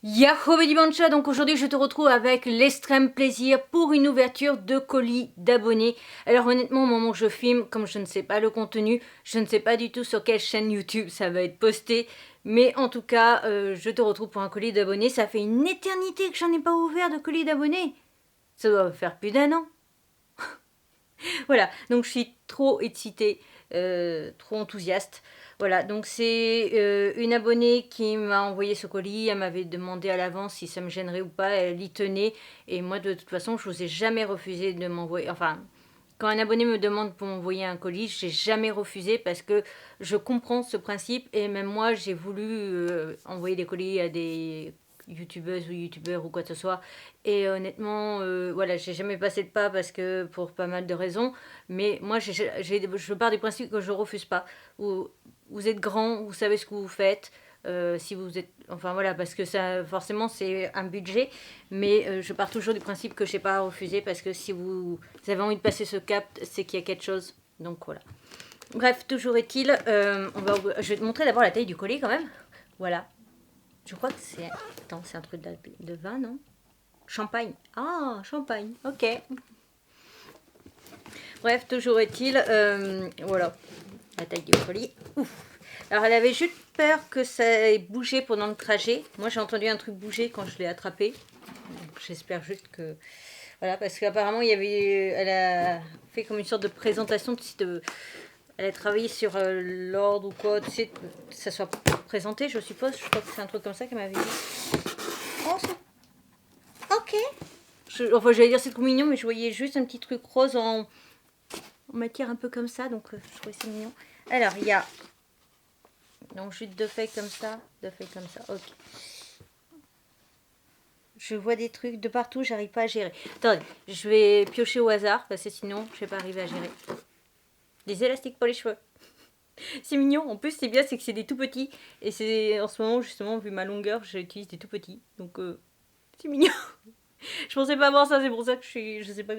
Yahoo Bedimancha, donc aujourd'hui je te retrouve avec l'extrême plaisir pour une ouverture de colis d'abonnés. Alors honnêtement au moment où je filme, comme je ne sais pas le contenu, je ne sais pas du tout sur quelle chaîne YouTube ça va être posté. Mais en tout cas, je te retrouve pour un colis d'abonnés. Ça fait une éternité que j'en ai pas ouvert de colis d'abonnés. Ça doit faire plus d'1 an. Voilà, donc je suis trop excitée, trop enthousiaste. Voilà, donc c'est une abonnée qui m'a envoyé ce colis. Elle m'avait demandé à l'avance si ça me gênerait ou pas. Elle y tenait. Et moi, de toute façon, je n'osais jamais refuser de m'envoyer. Enfin, quand un abonné me demande pour m'envoyer un colis, j'ai jamais refusé parce que je comprends ce principe. Et même moi, j'ai voulu envoyer des colis à des youtubeuses ou youtubeurs ou quoi que ce soit. Et honnêtement, voilà, j'ai jamais passé le pas parce que pour pas mal de raisons. Mais moi, je pars du principe que je refuse pas. Vous êtes grand, vous savez ce que vous faites. Si vous êtes, enfin voilà, parce que ça, forcément, c'est un budget. Mais je pars toujours du principe que je n'ai pas à refuser parce que si vous avez envie de passer ce cap, c'est qu'il y a quelque chose. Donc voilà. Bref, toujours est-il, je vais te montrer d'abord la taille du collier quand même. Voilà. Je crois que c'est. Attends, c'est un truc de vin, non? Champagne. Ah, champagne. Ok. Bref, toujours est-il. Voilà. La taille du colis. Ouf. Alors, elle avait juste peur que ça ait bougé pendant le trajet. Moi, j'ai entendu un truc bouger quand je l'ai attrapé. J'espère juste que. Voilà, parce qu'apparemment, il y avait. Elle a fait comme une sorte de présentation de. Elle a travaillé sur l'ordre ou quoi, tu sais, que ça soit présenté, je suppose. Je crois que c'est un truc comme ça qu'elle m'avait dit. Oh, ok. Enfin, j'allais dire c'est trop mignon, mais je voyais juste un petit truc rose en matière un peu comme ça, donc je trouvais ça mignon. Alors, il y a donc juste deux feuilles comme ça, ok. Je vois des trucs de partout, j'arrive pas à gérer. Attendez, je vais piocher au hasard, parce que sinon, je vais pas arriver à gérer. Des élastiques pour les cheveux. C'est mignon, en plus c'est bien, c'est que c'est des tout petits. Et c'est en ce moment, justement, vu ma longueur, j'utilise des tout petits. Donc, c'est mignon. Je pensais pas avoir ça, c'est pour ça que je sais pas.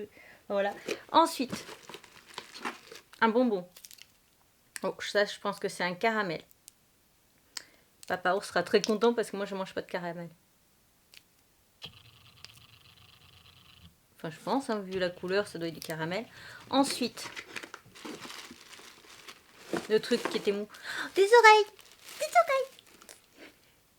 Voilà. Ensuite, un bonbon. Oh, ça, je pense que c'est un caramel. Papa ours sera très content parce que moi, je mange pas de caramel. Enfin, je pense, hein, vu la couleur, ça doit être du caramel. Ensuite, le truc qui était mou. Des oreilles! Des oreilles!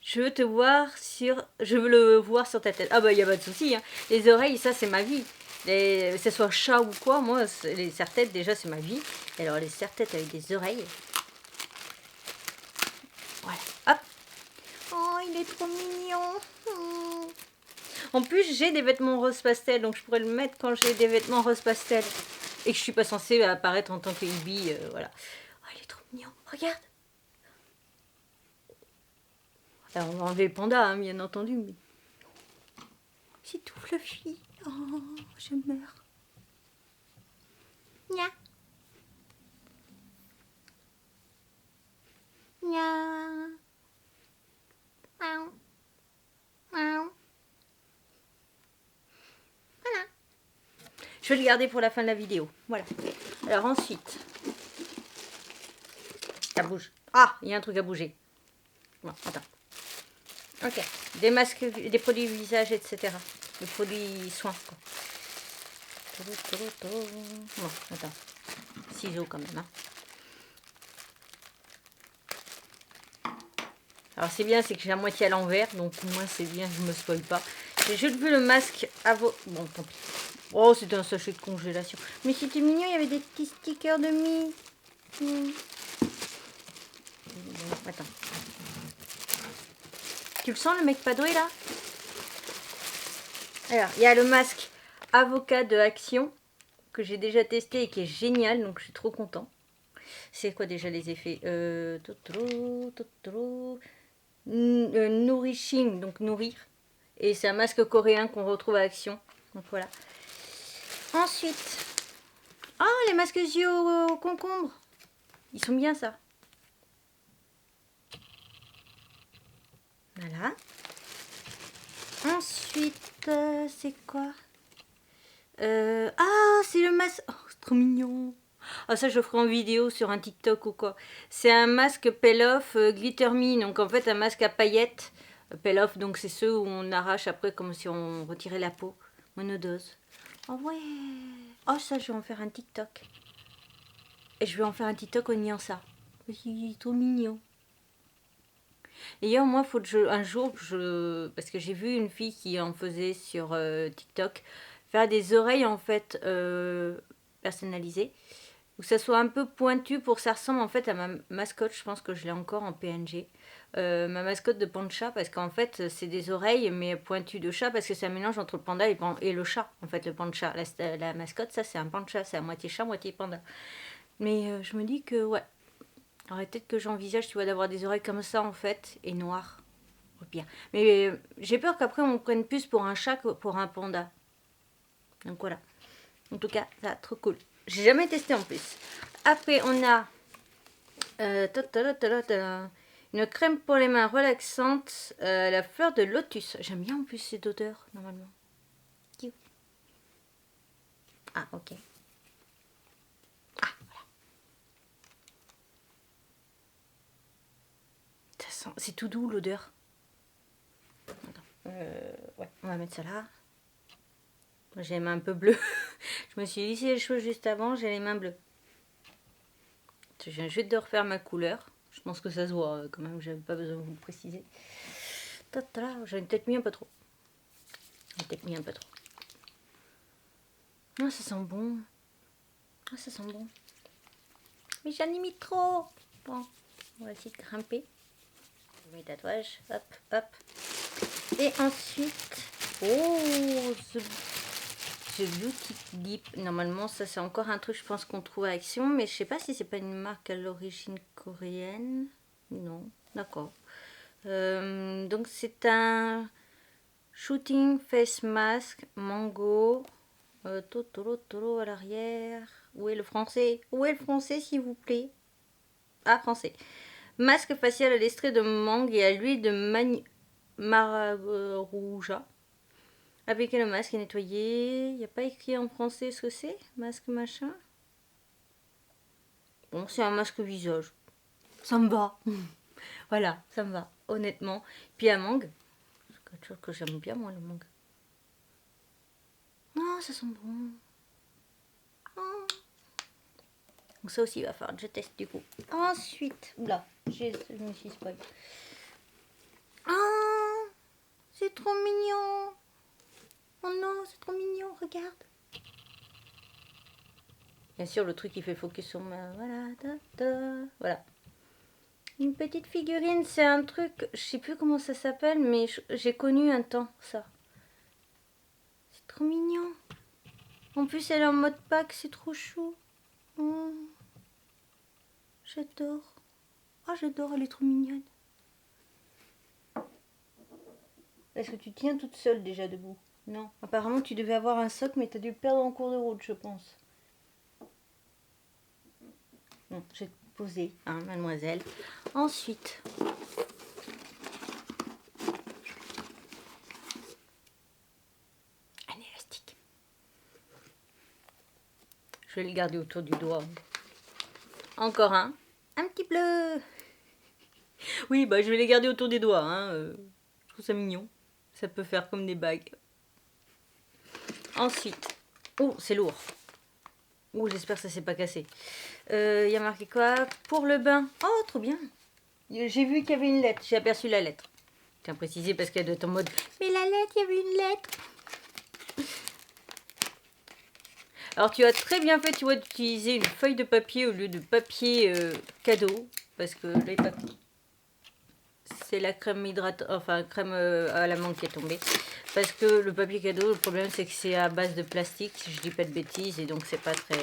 Je veux te voir sur. Je veux le voir sur ta tête. Ah bah, il n'y a pas de souci. Hein. Les oreilles, ça, c'est ma vie. Que ce soit chat ou quoi, moi, les serre-têtes, déjà, c'est ma vie. Et alors, les serre-têtes avec des oreilles. Voilà, hop. Oh, il est trop mignon. En plus, j'ai des vêtements rose pastel, donc je pourrais le mettre quand j'ai des vêtements rose pastel. Et que je suis pas censée apparaître en tant que hippie, voilà. Oh, il est trop mignon, regarde. Alors, on va enlever le panda, hein, bien entendu, mais... C'est tout fluffy. Oh, je meurs. Nya. Nya. Miaou. Miaou. Voilà. Je vais le garder pour la fin de la vidéo. Voilà. Alors ensuite... Ça bouge. Ah, il y a un truc à bouger. Bon, attends. Ok. Des masques, des produits visage, etc. Des produits soins, quoi. Bon, attends. Ciseaux quand même, hein. Alors c'est bien, c'est que j'ai la moitié à l'envers, donc au moins c'est bien, je me spoil pas. J'ai juste vu le masque à vos... Bon, tant pis. Oh, c'était un sachet de congélation. Mais c'était mignon, il y avait des petits stickers de mi. Bon, attends. Tu le sens, le mec pas doué, là? Alors, il y a le masque avocat de Action, que j'ai déjà testé et qui est génial, donc je suis trop content. C'est quoi déjà les effets? Nourishing, donc nourrir. Et c'est un masque coréen qu'on retrouve à Action. Donc voilà. Ensuite, les masques yeux au concombre. Ils sont bien ça. Voilà. Ensuite, c'est quoi? C'est le masque. Oh, c'est trop mignon. Ah, ça, je le ferai en vidéo sur un TikTok ou quoi. C'est un masque Peel Off Glitter Me. Donc, en fait, un masque à paillettes. Peel off, donc c'est ceux où on arrache après comme si on retirait la peau. Monodose. Oh ouais. Oh ça, je vais en faire un TikTok. Et je vais en faire un TikTok en niant ça. Il est trop mignon. D'ailleurs, moi, faut que un jour, parce que j'ai vu une fille qui en faisait sur TikTok, faire des oreilles en fait personnalisées, où ça soit un peu pointu pour que ça ressemble en fait à ma mascotte. Je pense que je l'ai encore en PNG. Ma mascotte de Pancha, parce qu'en fait, c'est des oreilles mais pointues de chat, parce que c'est un mélange entre le panda et le chat. En fait, le Pancha, la mascotte, ça c'est un Pancha, c'est à moitié chat, moitié panda. Mais je me dis que ouais. Alors peut-être que j'envisage, tu vois, d'avoir des oreilles comme ça en fait, et noires. Au pire. Mais j'ai peur qu'après on prenne plus pour un chat que pour un panda. Donc voilà. En tout cas, ça trop cool. J'ai jamais testé en plus. Après, on a une crème pour les mains relaxante, la fleur de lotus. J'aime bien en plus cette odeur, normalement. Ah, ok. Ah, voilà. Ça sent... C'est tout doux l'odeur. Ouais, on va mettre ça là. J'ai les mains un peu bleues. Je me suis lissé les cheveux juste avant, j'ai les mains bleues. Je viens juste de refaire ma couleur. Je pense que ça se voit quand même, j'avais pas besoin de vous le préciser. J'en ai peut-être mis un peu trop. Ah, ça sent bon. Ah, ça sent bon. Mais j'en ai mis trop. Bon, on va essayer de grimper. Mes tatouages, hop, hop. Et ensuite, oh, The Beauty Lip. Normalement, ça c'est encore un truc, je pense qu'on trouve à Action, mais je sais pas si c'est pas une marque à l'origine coréenne. Non, d'accord. Donc c'est un shooting face mask mango. Totoro à l'arrière. Où est le français? Où est le français, s'il vous plaît? Ah, français. Masque facial à l'extrait de mangue et à l'huile de mararouja. Appliquer le masque et nettoyer. Il n'y a pas écrit en français ce que c'est? Masque machin. Bon, c'est un masque visage. Ça me va. Voilà, ça me va, honnêtement. Puis à mangue. C'est quelque chose que j'aime bien, moi, le mangue. Oh, ça sent bon. Oh. Donc ça aussi, il va falloir que je teste du coup. Ensuite, oula, je me suis spoil. Oh, c'est trop mignon. Oh non, c'est trop mignon, regarde. Bien sûr, le truc qui fait focus sur ma... Voilà, voilà. Une petite figurine, c'est un truc, je sais plus comment ça s'appelle, mais j'ai connu un temps ça. C'est trop mignon. En plus, elle est en mode pack, c'est trop chou. Oh, j'adore. Oh, j'adore, elle est trop mignonne. Est-ce que tu tiens toute seule déjà debout? Non. Apparemment, tu devais avoir un socle, mais tu as dû le perdre en cours de route, je pense. Bon, j'ai posé, hein, mademoiselle. Ensuite, un élastique. Je vais le garder autour du doigt. Encore un petit bleu. Oui, bah je vais les garder autour des doigts. Hein. Je trouve ça mignon. Ça peut faire comme des bagues. Ensuite, oh, c'est lourd. Oh, j'espère que ça s'est pas cassé. Il y a marqué quoi? Pour le bain. Oh, trop bien. J'ai vu qu'il y avait une lettre. J'ai aperçu la lettre. Je tiens à préciser parce qu'elle doit être en mode. Mais la lettre, il y avait une lettre. Alors tu as très bien fait, tu vois, d'utiliser une feuille de papier au lieu de papier cadeau. Parce que là, c'est la crème hydratante, enfin crème à la menthe qui est tombée. Parce que le papier cadeau, le problème c'est que c'est à base de plastique, si je dis pas de bêtises, et donc c'est pas très...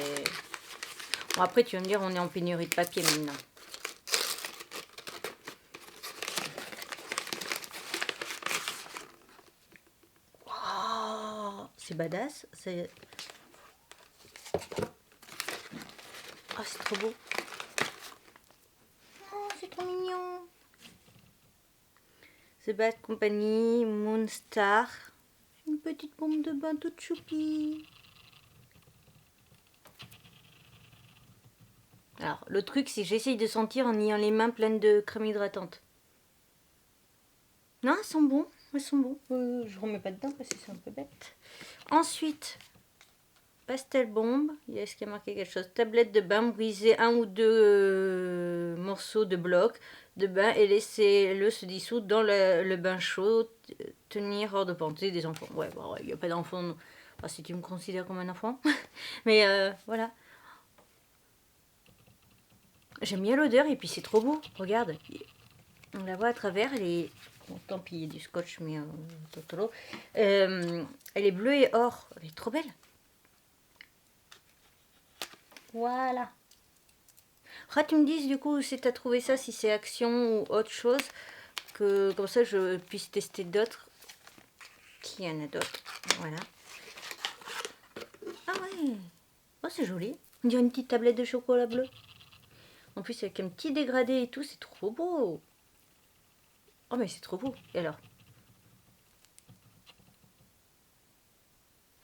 Bon, après tu vas me dire, on est en pénurie de papier maintenant. Oh, c'est badass. Oh, c'est trop beau. Oh, c'est trop mignon. The Bad Company, Moonstar. Une petite bombe de bain toute choupie. Alors, le truc, c'est que j'essaye de sentir en ayant les mains pleines de crème hydratante. Non, elles sont bons. Elles sont bons. Je remets pas dedans parce que c'est un peu bête. Ensuite, pastel bombe. Est-ce qu'il y a marqué quelque chose? Tablette de bain, briser 1 ou 2 morceaux de bloc de bain et laissez-le se dissoudre dans le bain chaud. Tenir hors de portée des enfants. Ouais, bon, il n'y a pas d'enfants. Enfin, si tu me considères comme un enfant. Mais voilà. J'aime bien l'odeur et puis c'est trop beau. Regarde. On la voit à travers. Elle est... Bon, tant pis, il y a du scotch, mais totolo. Elle est bleue et or. Elle est trop belle. Voilà. Tu me dises du coup si tu as trouvé ça, si c'est Action ou autre chose, que comme ça je puisse tester d'autres. Qu'il y en a d'autres. Voilà. Ah ouais. Oh, c'est joli. On dirait une petite tablette de chocolat bleu. En plus avec un petit dégradé et tout, c'est trop beau. Oh mais c'est trop beau. Et alors?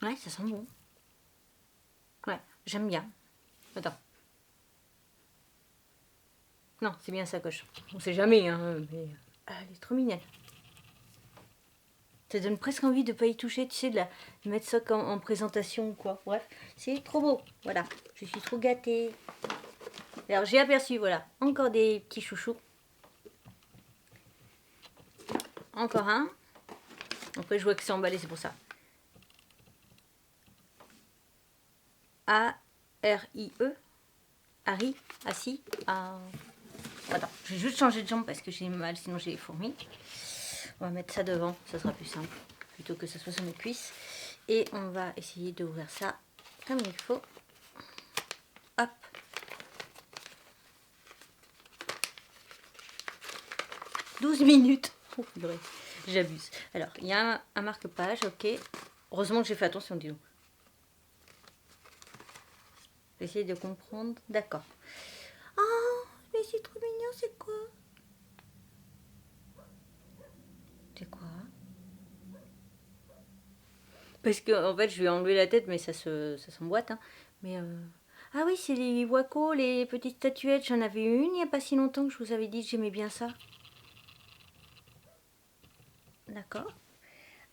Ouais, ça sent bon. Ouais, j'aime bien. Attends. Non, c'est bien ça, coche. On sait jamais, hein, mais... Ah, elle est trop mignonne. Ça donne presque envie de ne pas y toucher, tu sais, de mettre ça en présentation ou quoi. Bref, c'est trop beau. Voilà, je suis trop gâtée. Alors, j'ai aperçu, voilà, encore des petits chouchous. Encore un. Après, je vois que c'est emballé, c'est pour ça. A-R-I-E. Harry, assis. Attends, je vais juste changer de jambe parce que j'ai mal, sinon j'ai les fourmis. On va mettre ça devant, ça sera plus simple, plutôt que ça soit sur mes cuisses. Et on va essayer d'ouvrir ça comme il faut. Hop. « 12 minutes. Oh, j'abuse. Alors, il y a un marque-page, ok. Heureusement que j'ai fait attention, dis donc. J'essaie de comprendre. D'accord. Oh, mais c'est trop mignon, c'est quoi? C'est quoi? Parce que en fait, je lui ai enlevé la tête, mais ça s'emboîte. Hein. Mais ah oui, c'est les Wako, les petites statuettes. J'en avais une il n'y a pas si longtemps que je vous avais dit que j'aimais bien ça. D'accord.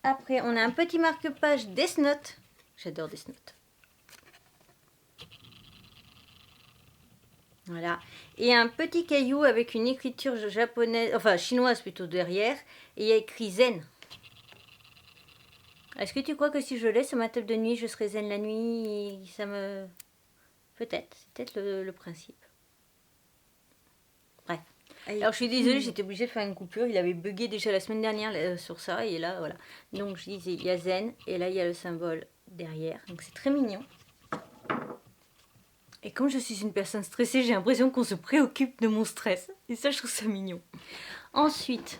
Après, on a un petit marque-page Death Note. J'adore Death Note. Voilà. Et un petit caillou avec une écriture japonaise, enfin chinoise plutôt derrière. Et il y a écrit Zen. Est-ce que tu crois que si je laisse sur ma table de nuit, je serai zen la nuit et ça me... Peut-être. C'est peut-être le principe. Bref. Alors je suis désolée, j'étais obligée de faire une coupure. Il avait bugué déjà la semaine dernière sur ça. Et là, voilà. Donc je disais, il y a zen. Et là, il y a le symbole derrière. Donc c'est très mignon. Et comme je suis une personne stressée, j'ai l'impression qu'on se préoccupe de mon stress. Et ça, je trouve ça mignon. Ensuite,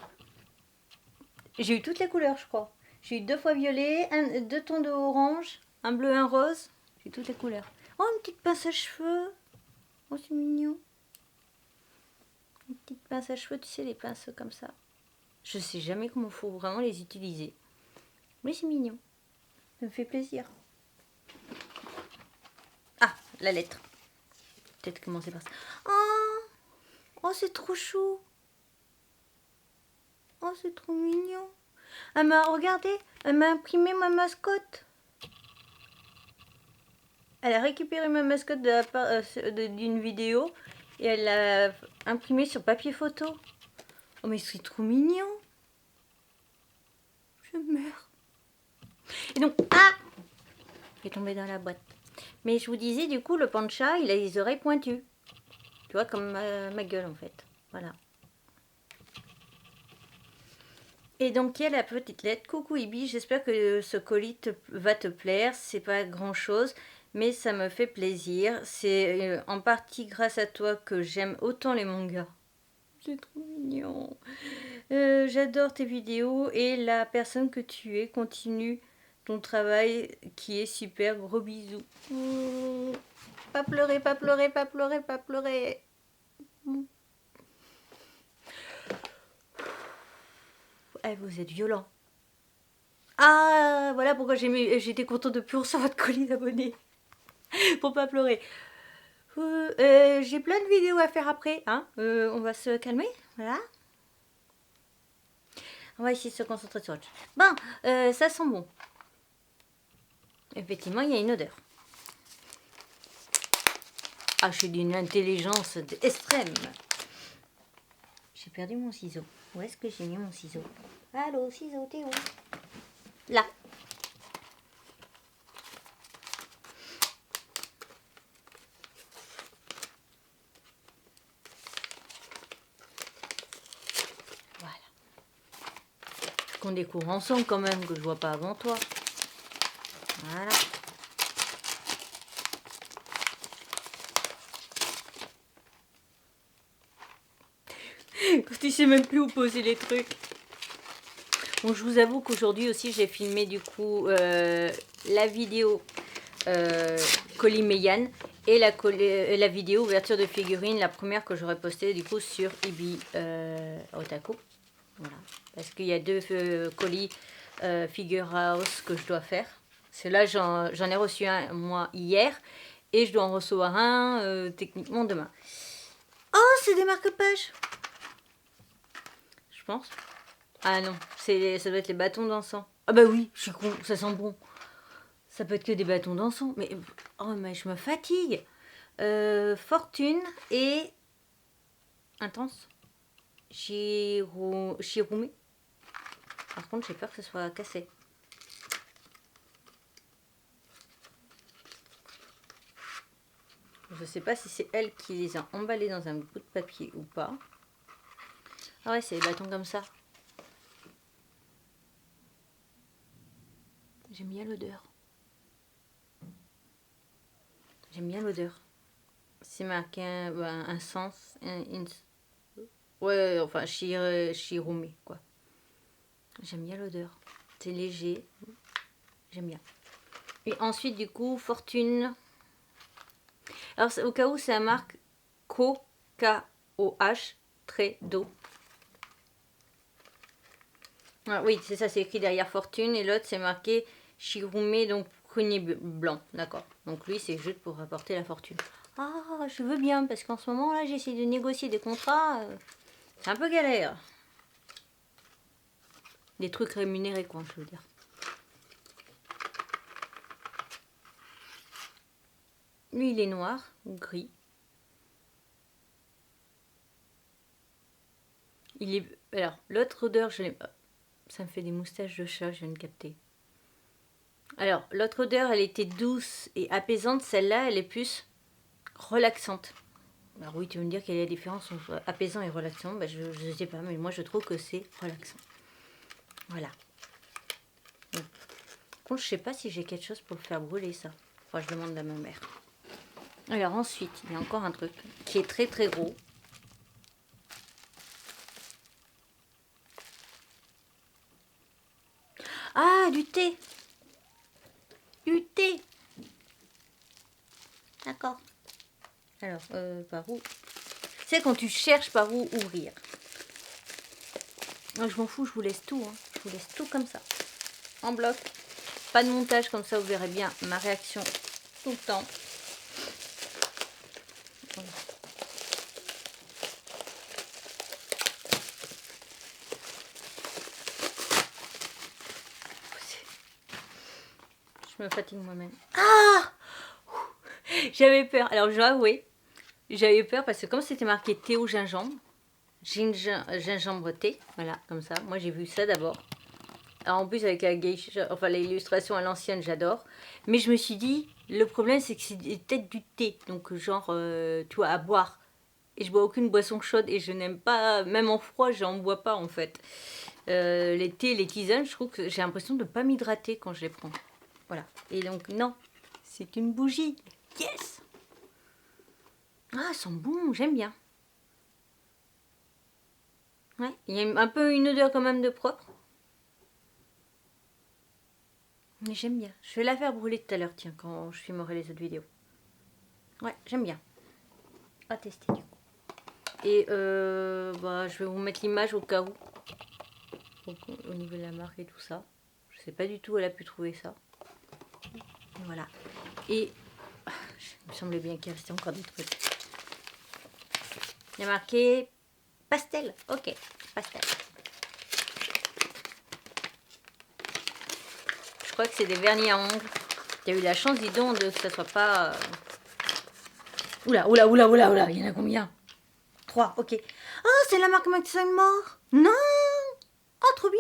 j'ai eu toutes les couleurs, je crois. J'ai eu 2 fois violet, 2 tons de orange, un bleu, un rose. J'ai toutes les couleurs. Oh, une petite pince à cheveux. Oh, c'est mignon. Une petite pince à cheveux, tu sais, les pinces comme ça. Je sais jamais comment il faut vraiment les utiliser. Mais c'est mignon. Ça me fait plaisir. Ah, la lettre. Peut-être commencer par ça. Oh, c'est trop chou. Oh, c'est trop mignon. Regardez, elle m'a imprimé ma mascotte. Elle a récupéré ma mascotte d'une vidéo et elle l'a imprimée sur papier photo. Oh, mais c'est trop mignon. Je meurs. Et donc, il est tombé dans la boîte. Mais je vous disais, du coup, le pancha, il a les oreilles pointues. Tu vois, comme ma gueule, en fait. Voilà. Et donc il y a la petite lettre. Coucou Ibi, j'espère que ce colis va te plaire. C'est pas grand chose, mais ça me fait plaisir. C'est en partie grâce à toi que j'aime autant les mangas. C'est trop mignon. J'adore tes vidéos et la personne que tu es. Continue ton travail qui est super. Gros bisous. Pas pleurer, pas pleurer, pas pleurer, pas pleurer. Vous êtes violent. Ah, voilà pourquoi j'étais contente de plus recevoir votre colis d'abonnés. Pour pas pleurer. J'ai plein de vidéos à faire après. Hein. On va se calmer. Voilà. On va essayer de se concentrer sur autre chose. Bon, ça sent bon. Effectivement, il y a une odeur. Ah, je suis d'une intelligence extrême. J'ai perdu mon ciseau. Où est-ce que j'ai mis mon ciseau? Allô, ciseau, t'es où? Là. Voilà. Qu'on découvre ensemble quand même, que je vois pas avant toi. Voilà. Quand tu sais même plus où poser les trucs. Bon, je vous avoue qu'aujourd'hui aussi j'ai filmé du coup la vidéo colis Meian et la vidéo ouverture de figurines, la première que j'aurais postée du coup sur Ibi Otaku. Voilà. Parce qu'il y a deux colis Figure House que je dois faire. Celui-là j'en ai reçu un moi hier et je dois en recevoir un techniquement demain. Oh, c'est des marque-pages. Je pense. Ah non, ça doit être les bâtons d'encens. Ah bah oui, je suis con, ça sent bon. Ça peut être que des bâtons d'encens. Mais, oh, mais je me fatigue. Fortune et... Intense. Shirumi. Par contre, j'ai peur que ce soit cassé. Je sais pas si c'est elle qui les a emballés dans un bout de papier ou pas. Ah ouais, c'est des bâtons comme ça. J'aime bien l'odeur. J'aime bien l'odeur. C'est marqué un sens. Ouais, enfin, Shirumi, quoi. J'aime bien l'odeur. C'est léger. J'aime bien. Et ensuite, du coup, Fortune. Alors, au cas où, c'est la marque K-O-H, trait d'eau. Ah, oui, c'est ça, c'est écrit derrière Fortune. Et l'autre, c'est marqué Shirumi, donc prunier blanc. D'accord. Donc, lui, c'est juste pour apporter la fortune. Ah, je veux bien, parce qu'en ce moment, là, j'essaie de négocier des contrats. C'est un peu galère. Des trucs rémunérés, quoi, je veux dire. Lui, il est noir ou gris. Il est... Alors, l'autre odeur, je l'ai pas. Ça me fait des moustaches de chat, je viens de capter. Alors, l'autre odeur, elle était douce et apaisante. Celle-là, elle est plus relaxante. Alors oui, tu veux me dire quelle est la différence entre apaisant et relaxant? Ben, je ne sais pas, mais moi, je trouve que c'est relaxant. Voilà. Donc, par contre, je sais pas si j'ai quelque chose pour le faire brûler, ça. Enfin, je demande à ma mère. Alors ensuite, il y a encore un truc qui est très très gros. Ah, du thé. Du thé. D'accord. Alors, par où? C'est quand tu cherches par où ouvrir. Moi, je m'en fous, je vous laisse tout. Hein. Je vous laisse tout comme ça. En bloc. Pas de montage, comme ça vous verrez bien ma réaction tout le temps. Voilà. Je me fatigue moi-même. Ah! J'avais peur. Alors, je dois avouer, j'avais peur parce que comme c'était marqué thé au gingembre, gingembre thé, voilà, comme ça. Moi, j'ai vu ça d'abord. Alors, en plus, avec la geisha, enfin, l'illustration à l'ancienne, j'adore. Mais je me suis dit, le problème, c'est que c'est peut-être du thé. Donc, genre, tu vois, à boire. Et je bois aucune boisson chaude et je n'aime pas, même en froid, j'en bois pas, en fait. Les thés, les tisanes, je trouve que j'ai l'impression de ne pas m'hydrater quand je les prends. Voilà. Et donc, non, c'est une bougie. Yes! Ah, elles sont bons, j'aime bien. Ouais, il y a un peu une odeur quand même de propre. Mais j'aime bien. Je vais la faire brûler tout à l'heure, tiens, quand je filmerai les autres vidéos. Ouais, j'aime bien. À tester du coup. Et bah, je vais vous mettre l'image au cas où. Donc, au niveau de la marque et tout ça. Je sais pas du tout où elle a pu trouver ça. Voilà. Et il me semblait bien qu'il restait encore des trucs. Il y a marqué pastel. Ok, pastel. crois que c'est des vernis à ongles. Tu as eu la chance, dis donc, de que ça soit pas... Oula, il y en a combien? 3, ok. Oh, c'est la marque Maxime Mort. Non. Oh, trop bien.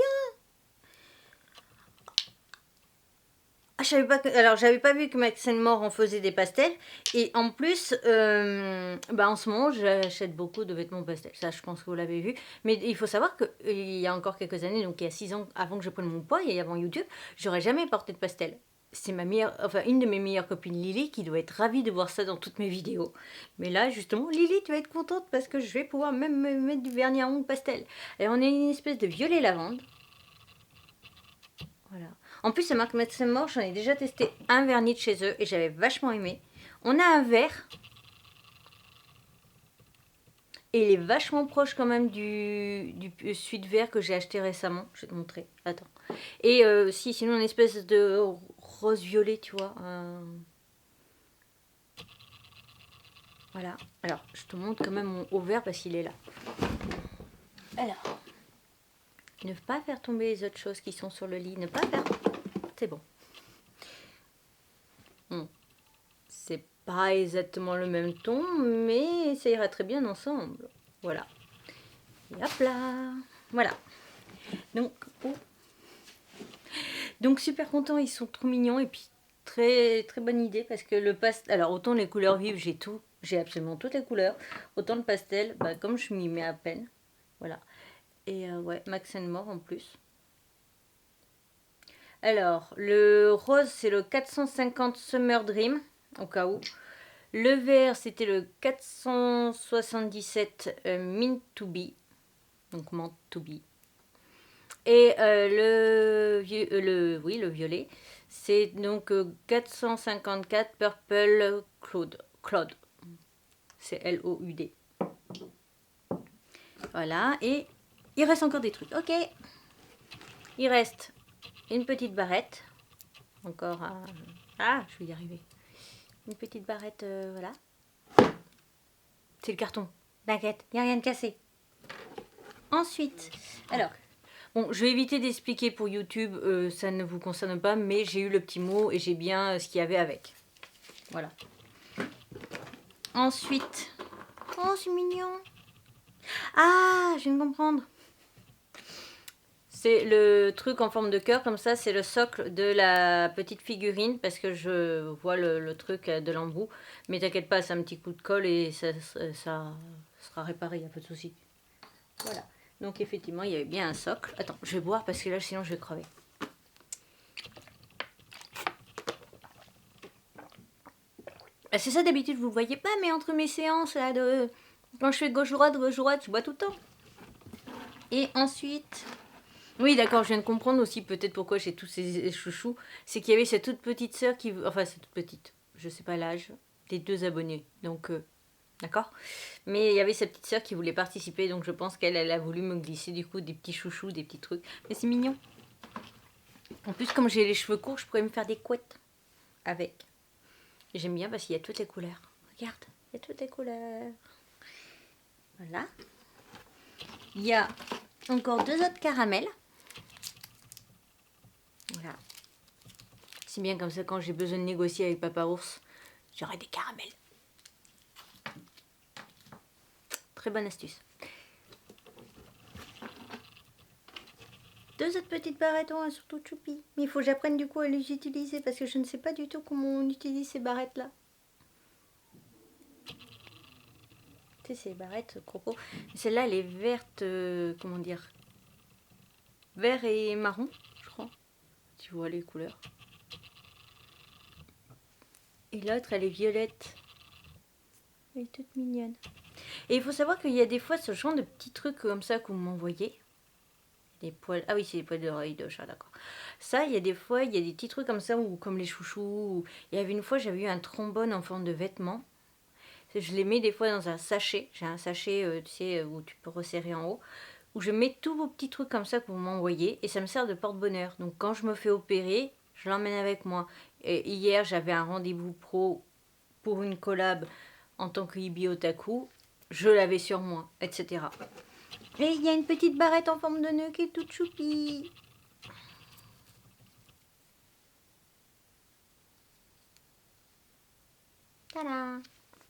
Ah, je savais pas que... Alors, j'avais pas vu que Maxime Mort en faisait des pastels. Et en plus, en ce moment, j'achète beaucoup de vêtements pastels. Ça, je pense que vous l'avez vu. Mais il faut savoir qu'il y a encore quelques années, donc il y a 6 ans, avant que je prenne mon poids et avant YouTube, j'aurais jamais porté de pastel. C'est ma meilleure, enfin une de mes meilleures copines, Lily, qui doit être ravie de voir ça dans toutes mes vidéos. Mais là, justement, Lily, tu vas être contente parce que je vais pouvoir même me mettre du vernis à ongles pastel. Et on a une espèce de violet lavande. Voilà. En plus, la marque Maxime Mort, j'en ai déjà testé un vernis de chez eux et j'avais vachement aimé. On a un vert. Et il est vachement proche quand même du suite vert que j'ai acheté récemment. Je vais te montrer. Attends. Et sinon une espèce de rose violet, tu vois. Voilà. Alors, je te montre quand même au vert parce qu'il est là. Alors, ne pas faire tomber les autres choses qui sont sur le lit. Ne pas faire... C'est bon. C'est pas exactement le même ton, mais ça ira très bien ensemble. Voilà. Et hop là. Voilà. Donc super content, ils sont trop mignons et puis très très bonne idée parce que le pastel, alors autant les couleurs vives j'ai tout, j'ai absolument toutes les couleurs, autant le pastel, comme je m'y mets à peine, voilà. Et ouais, Max More en plus. Alors le rose c'est le 450 Summer Dream au cas où. Le vert c'était le 477 Mint to Be, donc Mint to Be. Et le violet, c'est donc 454 Purple Cloud. C'est L-O-U-D. Voilà, et il reste encore des trucs. Ok, il reste une petite barrette. Encore un... Ah, je vais y arriver. Une petite barrette, voilà. C'est le carton. T'inquiète, il n'y a rien de cassé. Ensuite, alors... Bon, je vais éviter d'expliquer pour YouTube, ça ne vous concerne pas, mais j'ai eu le petit mot et j'ai bien ce qu'il y avait avec. Voilà. Ensuite, oh c'est mignon. Ah, je viens de comprendre. C'est le truc en forme de cœur, comme ça, c'est le socle de la petite figurine, parce que je vois le truc de l'embout. Mais t'inquiète pas, c'est un petit coup de colle et ça sera réparé, il n'y a pas de souci. Voilà. Donc effectivement, il y avait bien un socle. Attends, je vais boire parce que là, sinon, je vais crever. C'est ça d'habitude, vous ne voyez pas, mais entre mes séances, là, quand je fais gauche-droite, je bois tout le temps. Et ensuite... Oui, d'accord, je viens de comprendre aussi peut-être pourquoi j'ai tous ces chouchous. C'est qu'il y avait cette toute petite sœur qui... Enfin, cette toute petite, je sais pas l'âge, des 2 abonnés. Donc, d'accord. Mais il y avait cette petite sœur qui voulait participer, donc je pense qu'elle a voulu me glisser du coup des petits chouchous, des petits trucs. Mais c'est mignon. En plus, comme j'ai les cheveux courts, je pourrais me faire des couettes avec. J'aime bien parce qu'il y a toutes les couleurs. Regarde, il y a toutes les couleurs. Voilà. Il y a encore 2 autres caramels. Voilà. C'est bien comme ça, quand j'ai besoin de négocier avec Papa Ours, j'aurai des caramels. Très bonne astuce. 2 autres petites barrettes, elles sont toutes choupies. Mais il faut que j'apprenne du coup à les utiliser parce que je ne sais pas du tout comment on utilise ces barrettes-là. Tu sais, ces barrettes croco. Celle-là, elle est verte, comment dire, vert et marron, je crois. Tu vois les couleurs. Et l'autre, elle est violette. Elle est toute mignonne. Et il faut savoir qu'il y a des fois ce genre de petits trucs comme ça que vous m'envoyez. Des poils. Ah oui, c'est des poils d'oreille de chat, d'accord. Ça, il y a des fois, il y a des petits trucs comme ça, ou comme les chouchous. Il y avait une fois, j'avais eu un trombone en forme de vêtement. Je les mets des fois dans un sachet. J'ai un sachet, tu sais, où tu peux resserrer en haut. Où je mets tous vos petits trucs comme ça que vous m'envoyez. Et ça me sert de porte-bonheur. Donc quand je me fais opérer, je l'emmène avec moi. Et hier, j'avais un rendez-vous pro pour une collab en tant que Ibi Otaku. Je l'avais sur moi, etc. Et il y a une petite barrette en forme de nœud qui est toute choupie. Tada.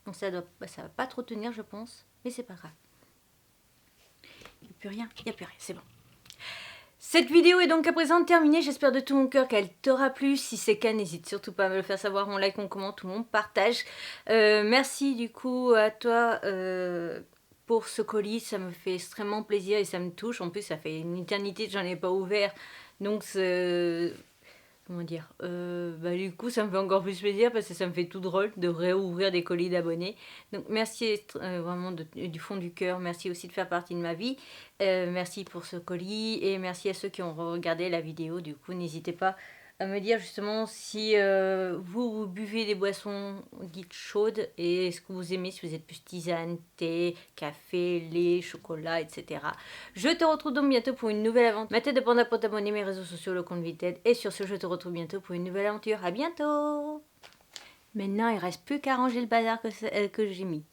Donc ça va pas trop tenir, je pense, mais c'est pas grave. Il n'y a plus rien, c'est bon. Cette vidéo est donc à présent terminée, j'espère de tout mon cœur qu'elle t'aura plu. Si c'est le cas, n'hésite surtout pas à me le faire savoir, on like, on commente ou on partage. Merci du coup à toi pour ce colis, ça me fait extrêmement plaisir et ça me touche. En plus, ça fait une éternité que j'en ai pas ouvert, donc comment dire, du coup ça me fait encore plus plaisir parce que ça me fait tout drôle de réouvrir des colis d'abonnés. Donc merci vraiment du fond du cœur, merci aussi de faire partie de ma vie. Merci pour ce colis et merci à ceux qui ont regardé la vidéo. Du coup n'hésitez pas à me dire justement si vous buvez des boissons dites chaudes et ce que vous aimez, si vous êtes plus tisane, thé, café, lait, chocolat, etc. Je te retrouve donc bientôt pour une nouvelle aventure. Ma tête de panda pour t'abonner, mes réseaux sociaux, le compte Vinted. Et sur ce, je te retrouve bientôt pour une nouvelle aventure. À bientôt. Maintenant, il reste plus qu'à ranger le bazar que j'ai mis.